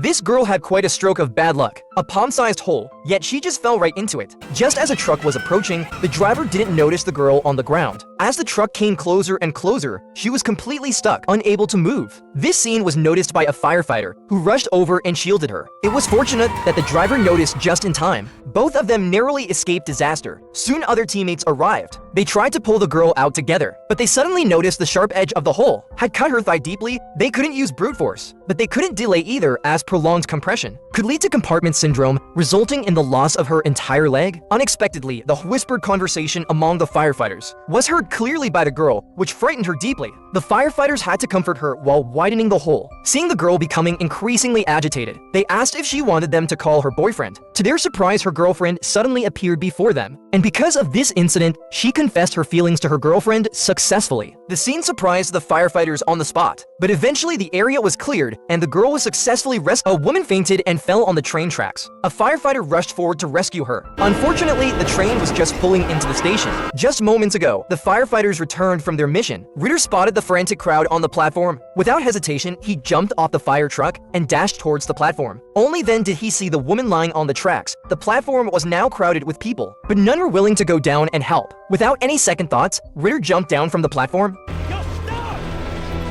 This girl had quite a stroke of bad luck, a palm-sized hole, yet she just fell right into it. Just as a truck was approaching, the driver didn't notice the girl on the ground. As the truck came closer and closer, she was completely stuck, unable to move. This scene was noticed by a firefighter, who rushed over and shielded her. It was fortunate that the driver noticed just in time. Both of them narrowly escaped disaster. Soon other teammates arrived. They tried to pull the girl out together, but they suddenly noticed the sharp edge of the hole had cut her thigh deeply. They couldn't use brute force, but they couldn't delay either, as prolonged compression could lead to compartment syndrome, resulting in the loss of her entire leg. Unexpectedly, the whispered conversation among the firefighters was heard clearly by the girl, which frightened her deeply. The firefighters had to comfort her while widening the hole. Seeing the girl becoming increasingly agitated, they asked if she wanted them to call her boyfriend. To their surprise, her girlfriend suddenly appeared before them, and because of this incident, she confessed her feelings to her girlfriend successfully. The scene surprised the firefighters on the spot, but eventually the area was cleared and the girl was successfully rescued. A woman fainted and fell on the train tracks. A firefighter rushed forward to rescue her. Unfortunately, the train was just pulling into the station. Just moments ago, the firefighters returned from their mission. Ritter spotted the frantic crowd on the platform. Without hesitation, he jumped off the fire truck and dashed towards the platform. Only then did he see the woman lying on the tracks. The platform was now crowded with people, but none were willing to go down and help. Without any second thoughts, Ritter jumped down from the platform.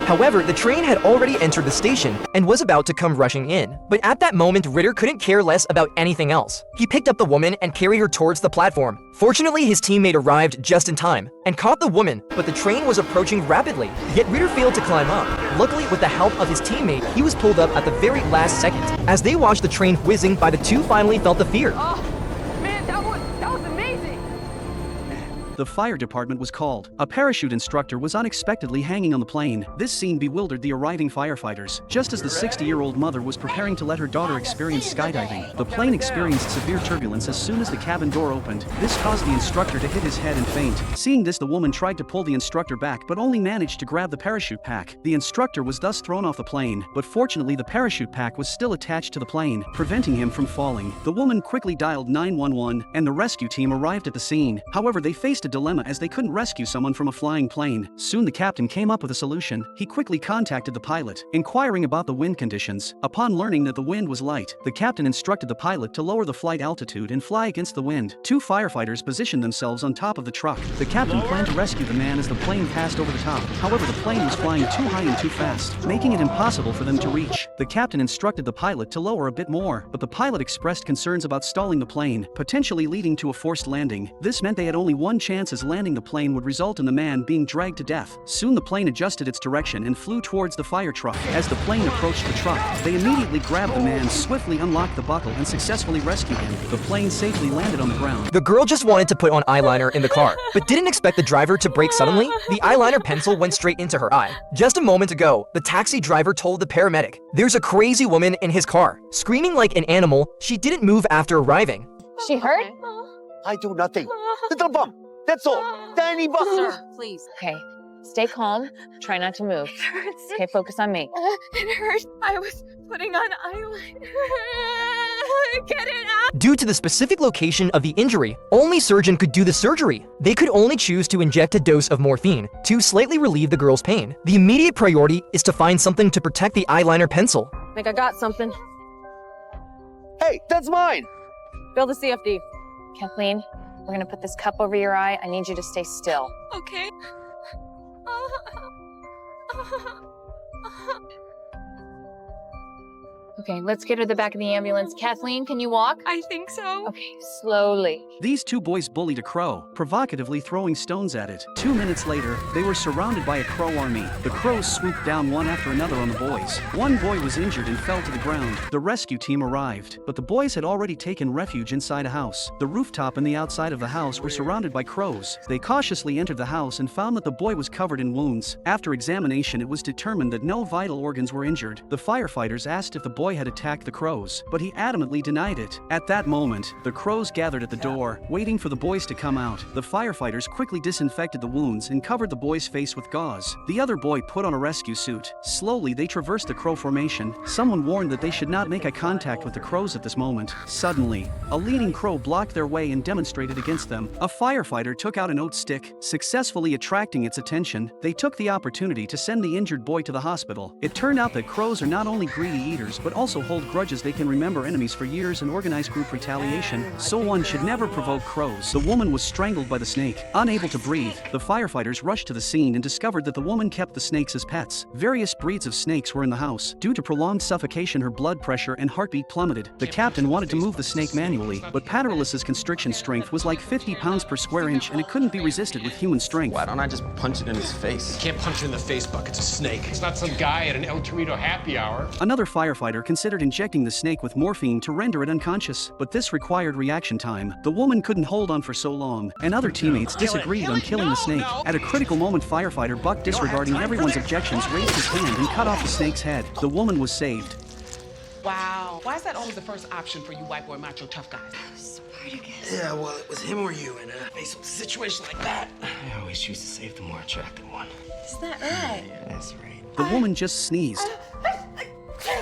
However, the train had already entered the station and was about to come rushing in. But at that moment, Ritter couldn't care less about anything else. He picked up the woman and carried her towards the platform. Fortunately, his teammate arrived just in time and caught the woman, but the train was approaching rapidly. Yet Ritter failed to climb up. Luckily, with the help of his teammate, he was pulled up at the very last second. As they watched the train whizzing by, the two finally felt the fear. The fire department was called. A parachute instructor was unexpectedly hanging on the plane. This scene bewildered the arriving firefighters. Just as the 60-year-old mother was preparing to let her daughter experience skydiving, the plane experienced severe turbulence as soon as the cabin door opened. This caused the instructor to hit his head and faint. Seeing this, the woman tried to pull the instructor back but only managed to grab the parachute pack. The instructor was thus thrown off the plane, but fortunately the parachute pack was still attached to the plane, preventing him from falling. The woman quickly dialed 911 and the rescue team arrived at the scene. However, they faced a dilemma as they couldn't rescue someone from a flying plane. Soon the captain came up with a solution. He quickly contacted the pilot, inquiring about the wind conditions. Upon learning that the wind was light, the captain instructed the pilot to lower the flight altitude and fly against the wind. Two firefighters positioned themselves on top of the truck. The captain planned to rescue the man as the plane passed over the top. However, the plane was flying too high and too fast, making it impossible for them to reach. The captain instructed the pilot to lower a bit more, but the pilot expressed concerns about stalling the plane, potentially leading to a forced landing. This meant they had only one chance, as landing the plane would result in the man being dragged to death. Soon the plane adjusted its direction and flew towards the fire truck. As the plane approached the truck, they immediately grabbed the man, swiftly unlocked the buckle, and successfully rescued him. The plane safely landed on the ground. The girl just wanted to put on eyeliner in the car, but didn't expect the driver to brake suddenly. The eyeliner pencil went straight into her eye. Just a moment ago, the taxi driver told the paramedic, "There's a crazy woman in his car." Screaming like an animal, she didn't move after arriving. She hurt? I do nothing. Little bump. That's all. Tiny bump. Sir, please. Okay, stay calm. Try not to move. It hurts. Okay, focus on me. It hurts. I was putting on eyeliner. Get it out. Due to the specific location of the injury, only surgeon could do the surgery. They could only choose to inject a dose of morphine to slightly relieve the girl's pain. The immediate priority is to find something to protect the eyeliner pencil. I think I got something. Hey, that's mine. Fill the CFD. Kathleen, we're gonna put this cup over your eye. I need you to stay still. Okay. Okay, let's get her to the back of the ambulance. Kathleen, can you walk? I think so. Okay, slowly. These two boys bullied a crow, provocatively throwing stones at it. 2 minutes later, they were surrounded by a crow army. The crows swooped down one after another on the boys. One boy was injured and fell to the ground. The rescue team arrived, but the boys had already taken refuge inside a house. The rooftop and the outside of the house were surrounded by crows. They cautiously entered the house and found that the boy was covered in wounds. After examination, it was determined that no vital organs were injured. The firefighters asked if the boy had attacked the crows, but he adamantly denied it. At that moment, the crows gathered at the door, waiting for the boys to come out. The firefighters quickly disinfected the wounds and covered the boy's face with gauze. The other boy put on a rescue suit. Slowly, they traversed the crow formation. Someone warned that they should not make eye contact with the crows at this moment. Suddenly, a leading crow blocked their way and demonstrated against them. A firefighter took out an oat stick, successfully attracting its attention. They took the opportunity to send the injured boy to the hospital. It turned out that crows are not only greedy eaters, but also hold grudges. They can remember enemies for years and organize group retaliation, so one should never provoke crows. The woman was strangled by the snake. Unable to breathe, the firefighters rushed to the scene and discovered that the woman kept the snakes as pets. Various breeds of snakes were in the house. Due to prolonged suffocation, her blood pressure and heartbeat plummeted. The captain wanted to move the snake manually, but Paterlus's constriction strength was like 50 pounds per square inch and it couldn't be resisted with human strength. Why don't I just punch it in his face? You can't punch it in the face, Buck. It's a snake. It's not some guy at an El Torito happy hour. Another firefighter considered injecting the snake with morphine to render it unconscious, but this required reaction time. The woman couldn't hold on for so long, and other teammates disagreed on killing the snake. At a critical moment, firefighter Buck, disregarding everyone's objections, raised his hand and cut off the snake's head. The woman was saved. Wow. Why is that always the first option for you white boy macho tough guys? Spartacus. Yeah, well, it was him or you in a situation like that. I always choose to save the more attractive one. Is that right? Yeah, that's right. The woman just sneezed.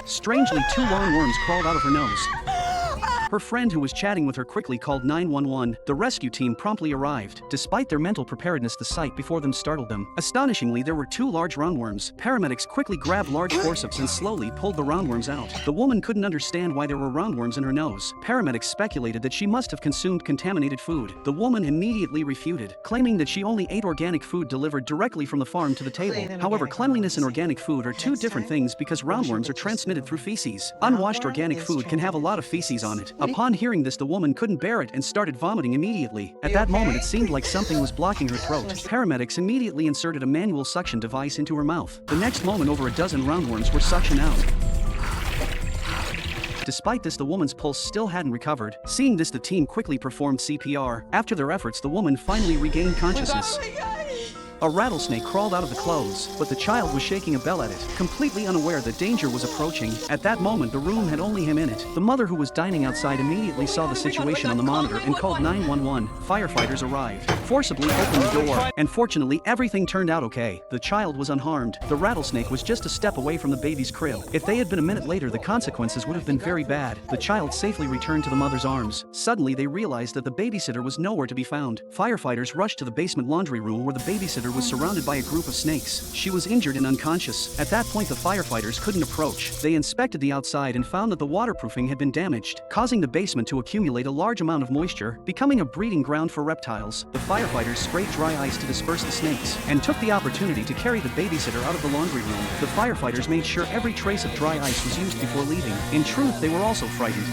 Strangely, 2 long worms crawled out of her nose. Her friend who was chatting with her quickly called 911. The rescue team promptly arrived. Despite their mental preparedness, the sight before them startled them. Astonishingly, there were 2 large roundworms. Paramedics quickly grabbed large forceps and slowly pulled the roundworms out. The woman couldn't understand why there were roundworms in her nose. Paramedics speculated that she must have consumed contaminated food. The woman immediately refuted, claiming that she only ate organic food delivered directly from the farm to the table. However, cleanliness and organic food are 2 different things because roundworms are transmitted through feces. Unwashed organic food can have a lot of feces on it. Upon hearing this, the woman couldn't bear it and started vomiting immediately. At that moment, it seemed like something was blocking her throat. Paramedics immediately inserted a manual suction device into her mouth. The next moment, over a dozen roundworms were suctioned out. Despite this, the woman's pulse still hadn't recovered. Seeing this, the team quickly performed CPR. After their efforts, the woman finally regained consciousness. A rattlesnake crawled out of the clothes, but the child was shaking a bell at it, completely unaware that danger was approaching. At that moment, the room had only him in it. The mother, who was dining outside, immediately saw the situation on the monitor and called 911. Firefighters arrived, forcibly opened the door, and fortunately, everything turned out okay. The child was unharmed. The rattlesnake was just a step away from the baby's crib. If they had been a minute later, the consequences would have been very bad. The child safely returned to the mother's arms. Suddenly, they realized that the babysitter was nowhere to be found. Firefighters rushed to the basement laundry room where the babysitter was surrounded by a group of snakes. She was injured and unconscious. At that point, the firefighters couldn't approach. They inspected the outside and found that the waterproofing had been damaged, causing the basement to accumulate a large amount of moisture, becoming a breeding ground for reptiles. The firefighters sprayed dry ice to disperse the snakes and took the opportunity to carry the babysitter out of the laundry room. The firefighters made sure every trace of dry ice was used before leaving. In truth, they were also frightened.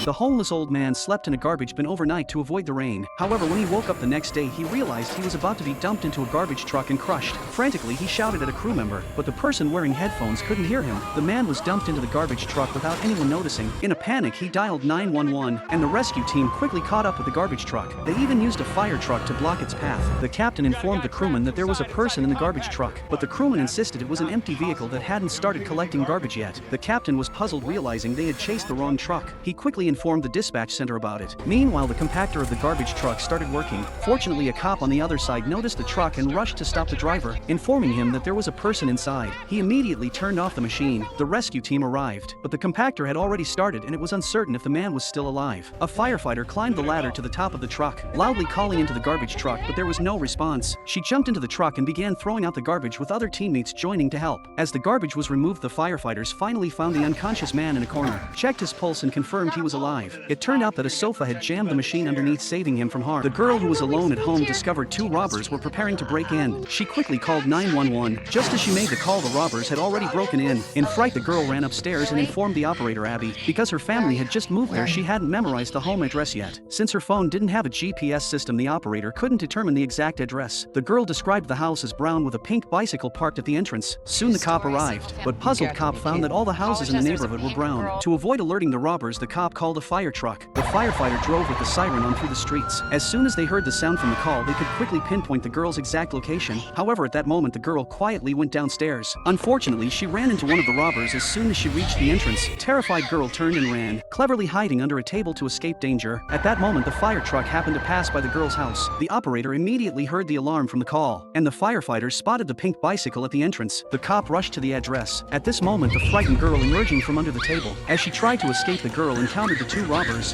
The homeless old man slept in a garbage bin overnight to avoid the rain. However, when he woke up the next day, he realized he was about to be dumped into a garbage truck and crushed. Frantically, he shouted at a crew member, but the person wearing headphones couldn't hear him. The man was dumped into the garbage truck without anyone noticing. In a panic, he dialed 911, and the rescue team quickly caught up with the garbage truck. They even used a fire truck to block its path. The captain informed the crewman that there was a person in the garbage truck, but the crewman insisted it was an empty vehicle that hadn't started collecting garbage yet. The captain was puzzled, realizing they had chased the wrong truck. He quickly informed the dispatch center about it. Meanwhile, the compactor of the garbage truck started working. Fortunately, a cop on the other side noticed the truck and rushed to stop the driver, informing him that there was a person inside. He immediately turned off the machine. The rescue team arrived, but the compactor had already started and it was uncertain if the man was still alive. A firefighter climbed the ladder to the top of the truck, loudly calling into the garbage truck, but there was no response. She jumped into the truck and began throwing out the garbage, with other teammates joining to help. As the garbage was removed, the firefighters finally found the unconscious man in a corner, checked his pulse and confirmed he was alive. It turned out that a sofa had jammed the machine underneath, saving him from harm. The girl, who was alone at home, discovered 2 robbers were preparing to break in. She quickly called 911. Just as she made the call, the robbers had already broken in. In fright, the girl ran upstairs and informed the operator, Abby. Because her family had just moved there, she hadn't memorized the home address yet. Since her phone didn't have a GPS system, the operator couldn't determine the exact address. The girl described the house as brown with a pink bicycle parked at the entrance. Soon the cop arrived, but puzzled cop found that all the houses in the neighborhood were brown. To avoid alerting the robbers, the cop called a fire truck. The firefighter drove with the siren on through the streets. As soon as they heard the sound from the call, they could quickly pinpoint the girl's exact location. However, at that moment, the girl quietly went downstairs. Unfortunately, she ran into one of the robbers as soon as she reached the entrance. Terrified girl turned and ran, cleverly hiding under a table to escape danger. At that moment, the fire truck happened to pass by the girl's house. The operator immediately heard the alarm from the call, and the firefighters spotted the pink bicycle at the entrance. The cop rushed to the address. At this moment, the frightened girl emerging from under the table. As she tried to escape, the girl encountered the 2 robbers.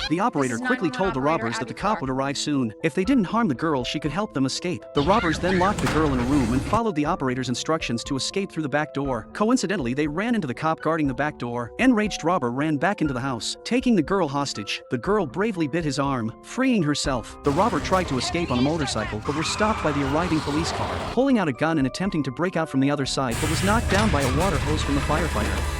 The operator quickly told the robbers that the cop would arrive soon. If they didn't harm the girl, she could help them escape. The robbers then locked the girl in a room and followed the operator's instructions to escape through the back door. Coincidentally, they ran into the cop guarding the back door. Enraged robber ran back into the house, taking the girl hostage. The girl bravely bit his arm, freeing herself. The robber tried to escape on a motorcycle but was stopped by the arriving police car, pulling out a gun and attempting to break out from the other side but was knocked down by a water hose from the firefighter.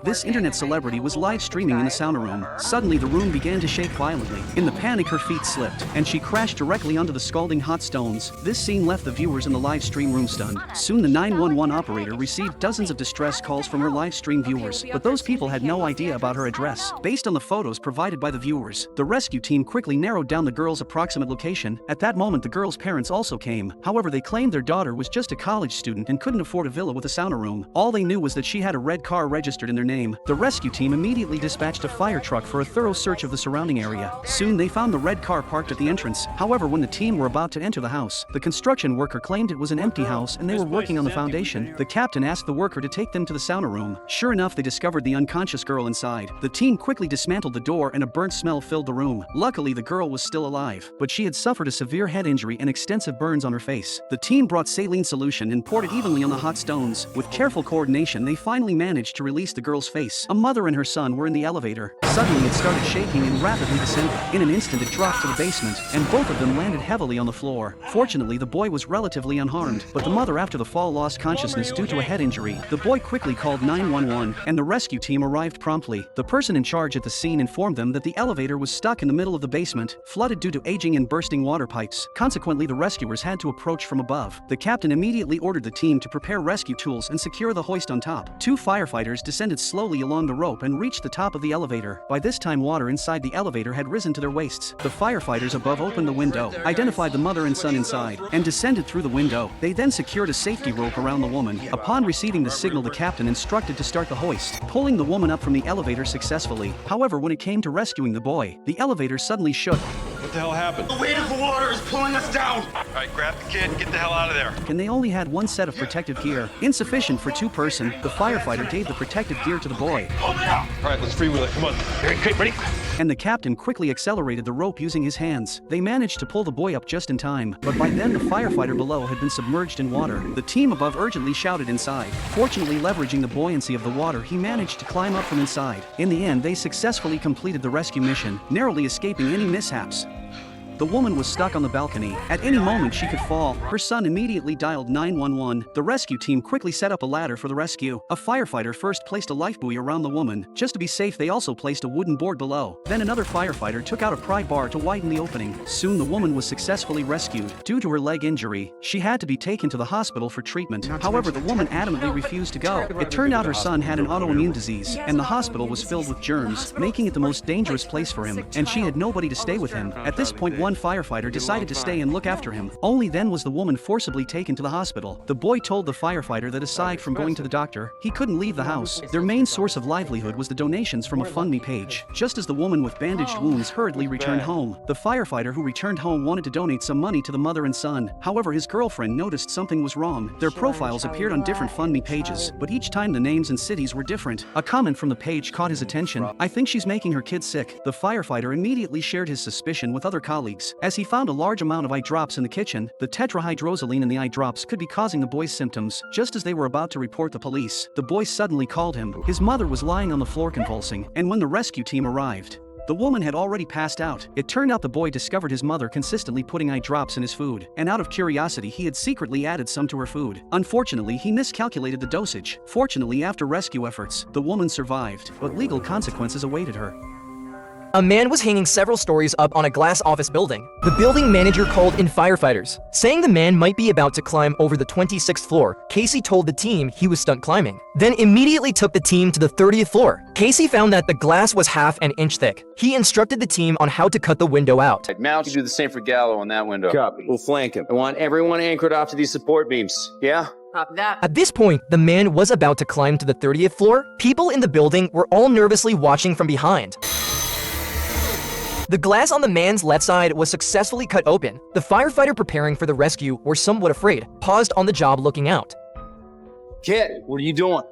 This internet celebrity was live streaming in the sauna room. Suddenly, the room began to shake violently. In the panic, her feet slipped, and she crashed directly onto the scalding hot stones. This scene left the viewers in the live stream room stunned. Soon, the 911 operator received dozens of distress calls from her live stream viewers, but those people had no idea about her address. Based on the photos provided by the viewers, the rescue team quickly narrowed down the girl's approximate location. At that moment, the girl's parents also came. However, they claimed their daughter was just a college student and couldn't afford a villa with a sauna room. All they knew was that she had a red car registered in their name. The rescue team immediately dispatched a fire truck for a thorough search of the surrounding area. Soon they found the red car parked at the entrance. However, when the team were about to enter the house, the construction worker claimed it was an empty house and they were working on the foundation. The captain asked the worker to take them to the sauna room. Sure enough, they discovered the unconscious girl inside. The team quickly dismantled the door and a burnt smell filled the room. Luckily, the girl was still alive, but she had suffered a severe head injury and extensive burns on her face. The team brought saline solution and poured it evenly on the hot stones. With careful coordination, they finally managed to release the girl's face. A mother and her son were in the elevator. Suddenly, it started shaking and rapidly descended. In an instant, it dropped to the basement, and both of them landed heavily on the floor. Fortunately, the boy was relatively unharmed, but the mother after the fall lost consciousness due to a head injury. The boy quickly called 911, and the rescue team arrived promptly. The person in charge at the scene informed them that the elevator was stuck in the middle of the basement, flooded due to aging and bursting water pipes. Consequently, the rescuers had to approach from above. The captain immediately ordered the team to prepare rescue tools and secure the hoist on top. Two firefighters descended slowly along the rope and reached the top of the elevator. By this time, water inside the elevator had risen to their waists. The firefighters above opened the window, identified the mother and son inside, and descended through the window. They then secured a safety rope around the woman. Upon receiving the signal, the captain instructed to start the hoist, pulling the woman up from the elevator successfully. However, when it came to rescuing the boy, the elevator suddenly shook. What the hell happened? The weight of the water is pulling us down. All right, grab the kid and get the hell out of there. And they only had one set of protective gear. Insufficient for two-person, the firefighter gave the protective gear to the boy. All right, let's freewheel it. Come on. Okay, ready? And the captain quickly accelerated the rope using his hands. They managed to pull the boy up just in time, but by then the firefighter below had been submerged in water. The team above urgently shouted inside. Fortunately, leveraging the buoyancy of the water, he managed to climb up from inside. In the end, they successfully completed the rescue mission, narrowly escaping any mishaps. The woman was stuck on the balcony. At any moment she could fall. Her son immediately dialed 911. The rescue team quickly set up a ladder for the rescue. A firefighter first placed a life buoy around the woman. Just to be safe, they also placed a wooden board below. Then another firefighter took out a pry bar to widen the opening. Soon the woman was successfully rescued. Due to her leg injury, she had to be taken to the hospital for treatment. However, the woman adamantly refused to go. It turned out her son had an autoimmune disease, and the hospital was filled with germs, making it the most dangerous place for him, and she had nobody to stay with him. At this point, one firefighter decided to stay and look after him. Only then was the woman forcibly taken to the hospital. The boy told the firefighter that aside from going to the doctor, he couldn't leave the house. Their main source of livelihood was the donations from a GoFundMe page. Just as the woman with bandaged wounds hurriedly returned home, the firefighter who returned home wanted to donate some money to the mother and son. However, his girlfriend noticed something was wrong. Their profiles appeared on different GoFundMe pages, but each time the names and cities were different. A comment from the page caught his attention. "I think she's making her kid sick." The firefighter immediately shared his suspicion with other colleagues. As he found a large amount of eye drops in the kitchen, the tetrahydrozoline in the eye drops could be causing the boy's symptoms. Just as they were about to report the police, the boy suddenly called him. His mother was lying on the floor convulsing, and when the rescue team arrived, the woman had already passed out. It turned out the boy discovered his mother consistently putting eye drops in his food, and out of curiosity he had secretly added some to her food. Unfortunately, he miscalculated the dosage. Fortunately, after rescue efforts, the woman survived, but legal consequences awaited her. A man was hanging several stories up on a glass office building. The building manager called in firefighters, saying the man might be about to climb over the 26th floor. Casey told the team he was stunt climbing, then immediately took the team to the 30th floor. Casey found that the glass was half an inch thick. He instructed the team on how to cut the window out. Mount, you do the same for Gallo on that window. Copy. We'll flank him. I want everyone anchored off to these support beams. Yeah? Copy that. At this point, the man was about to climb to the 30th floor. People in the building were all nervously watching from behind. The glass on the man's left side was successfully cut open. The firefighter preparing for the rescue were somewhat afraid, paused on the job looking out. Kid, what are you doing?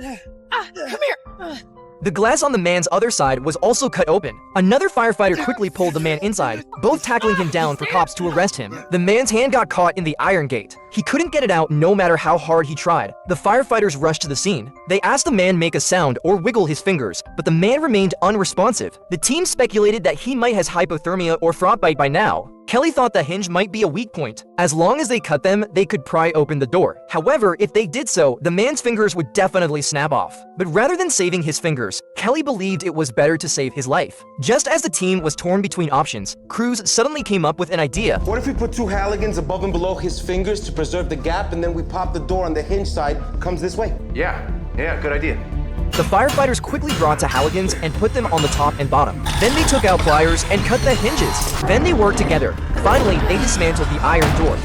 Come here. The glass on the man's other side was also cut open. Another firefighter quickly pulled the man inside, both tackling him down for cops to arrest him. The man's hand got caught in the iron gate. He couldn't get it out no matter how hard he tried. The firefighters rushed to the scene. They asked the man make a sound or wiggle his fingers, but the man remained unresponsive. The team speculated that he might have hypothermia or frostbite by now. Kelly thought the hinge might be a weak point. As long as they cut them, they could pry open the door. However, if they did so, the man's fingers would definitely snap off. But rather than saving his fingers, Kelly believed it was better to save his life. Just as the team was torn between options, Cruz suddenly came up with an idea. What if we put 2 haligans above and below his fingers to preserve the gap, and then we pop the door on the hinge side, comes this way? Yeah, good idea. The firefighters quickly brought to Halligan's and put them on the top and bottom. Then they took out pliers and cut the hinges. Then they worked together. Finally, they dismantled the iron door.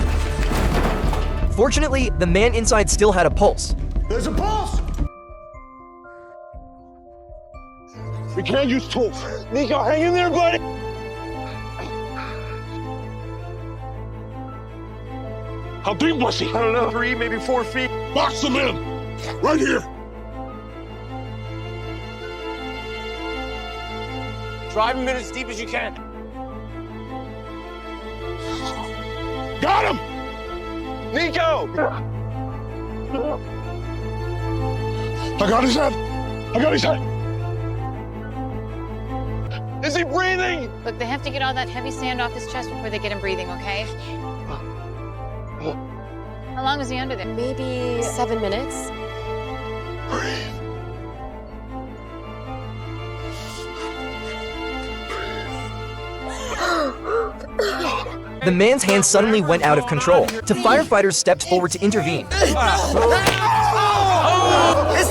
Fortunately, the man inside still had a pulse. There's a pulse! We can't use tools. Nico, hang in there, buddy! How deep was he? I don't know, 3, maybe 4 feet. Box him in! Right here! Drive him in as deep as you can. Got him! Nico! I got his head! I got his head! Is he breathing? Look, they have to get all that heavy sand off his chest before they get him breathing, okay? How long was he under there? Maybe 7 minutes. Breathe. The man's hand suddenly went out of control. The firefighters stepped forward to intervene. It's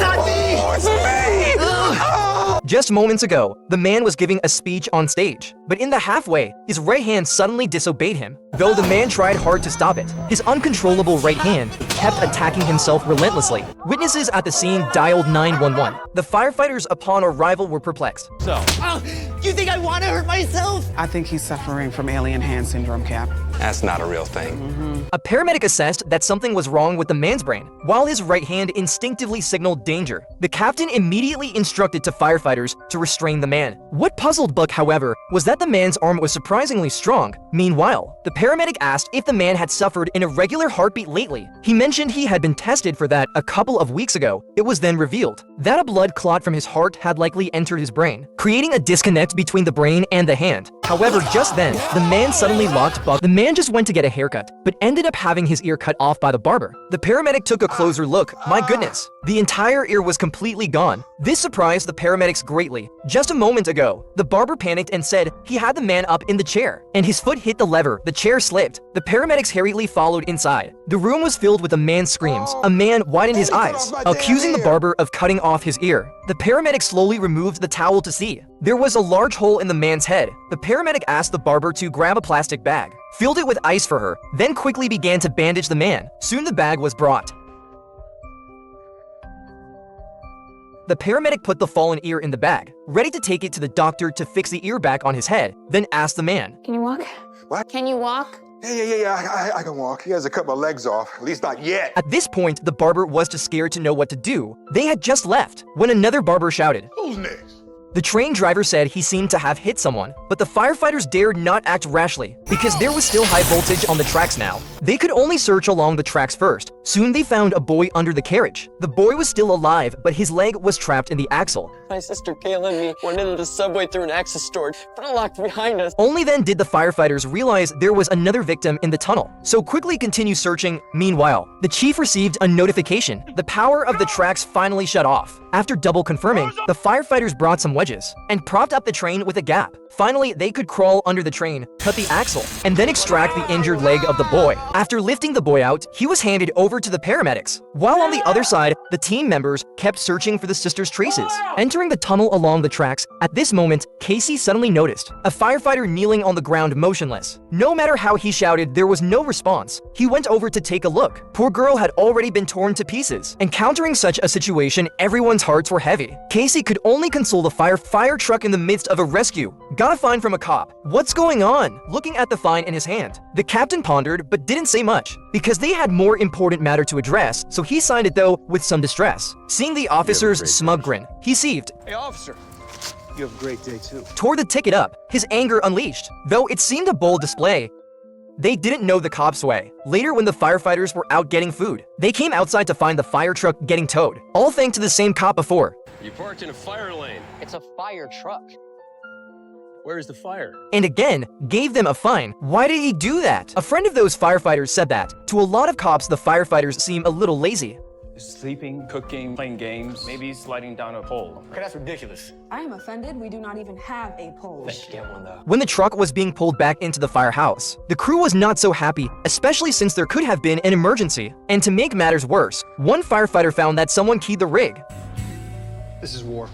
not me! It's me! Just moments ago, the man was giving a speech on stage, but in the halfway, his right hand suddenly disobeyed him. Though the man tried hard to stop it, his uncontrollable right hand kept attacking himself relentlessly. Witnesses at the scene dialed 911. The firefighters upon arrival were perplexed. You think I want to hurt myself? I think he's suffering from alien hand syndrome, Cap. That's not a real thing. A paramedic assessed that something was wrong with the man's brain, while his right hand instinctively signaled danger. The captain immediately instructed to firefighters to restrain the man. What puzzled Buck, however, was that the man's arm was surprisingly strong. Meanwhile, the paramedic asked if the man had suffered an irregular heartbeat lately. He mentioned he had been tested for that a couple of weeks ago. It was then revealed that a blood clot from his heart had likely entered his brain, creating a disconnect between the brain and the hand. However, just then, the man suddenly locked Buck. The man just went to get a haircut, but ended up having his ear cut off by the barber. The paramedic took a closer look. My goodness, the entire ear was completely gone. This surprised the paramedics greatly. Just a moment ago, the barber panicked and said he had the man up in the chair, and his foot hit the lever. The chair slipped. The paramedics hurriedly followed inside. The room was filled with a man's screams. A man widened his eyes, accusing the barber of cutting off his ear. The paramedic slowly removed the towel to see. There was a large hole in the man's head. The paramedic asked the barber to grab a plastic bag, filled it with ice for her, then quickly began to bandage the man. Soon the bag was brought. The paramedic put the fallen ear in the bag, ready to take it to the doctor to fix the ear back on his head, then asked the man, Can you walk? What? Can you walk? Yeah, I can walk. He has to cut my legs off. At least not yet. At this point, the barber was too scared to know what to do. They had just left when another barber shouted. Who's next? The train driver said he seemed to have hit someone, but the firefighters dared not act rashly because there was still high voltage on the tracks now. They could only search along the tracks first. Soon they found a boy under the carriage. The boy was still alive, but his leg was trapped in the axle. My sister Kayla and me went into the subway through an access storage, but it locked behind us. Only then did the firefighters realize there was another victim in the tunnel, so quickly continue searching. Meanwhile, the chief received a notification. The power of the tracks finally shut off. After double confirming, the firefighters brought some wedges and propped up the train with a gap. Finally, they could crawl under the train, cut the axle, and then extract the injured leg of the boy. After lifting the boy out, he was handed over to the paramedics. While on the other side, the team members kept searching for the sisters' traces. Entering the tunnel along the tracks, at this moment, Casey suddenly noticed a firefighter kneeling on the ground motionless. No matter how he shouted, there was no response. He went over to take a look. Poor girl had already been torn to pieces. Encountering such a situation, everyone's hearts were heavy. Casey could only console the fire truck in the midst of a rescue. got a fine from a cop. What's going on? Looking at the fine in his hand, the captain pondered but didn't say much because they had more important matter to address, so he signed it though with some distress. Seeing the officer's smug grin, he seethed. Hey, officer. You have a great day, too. Tore the ticket up, his anger unleashed. Though it seemed a bold display, they didn't know the cops' way. Later, when the firefighters were out getting food, they came outside to find the fire truck getting towed, all thanks to the same cop before. You parked in a fire lane. It's a fire truck. Where's the fire? And again, gave them a fine. Why did he do that? A friend of those firefighters said that. To a lot of cops, the firefighters seem a little lazy. Sleeping, cooking, playing games, maybe sliding down a pole. Okay, that's ridiculous. I am offended. We do not even have a pole. Let's get one, though. When the truck was being pulled back into the firehouse, the crew was not so happy, especially since there could have been an emergency. And to make matters worse, one firefighter found that someone keyed the rig. This is war.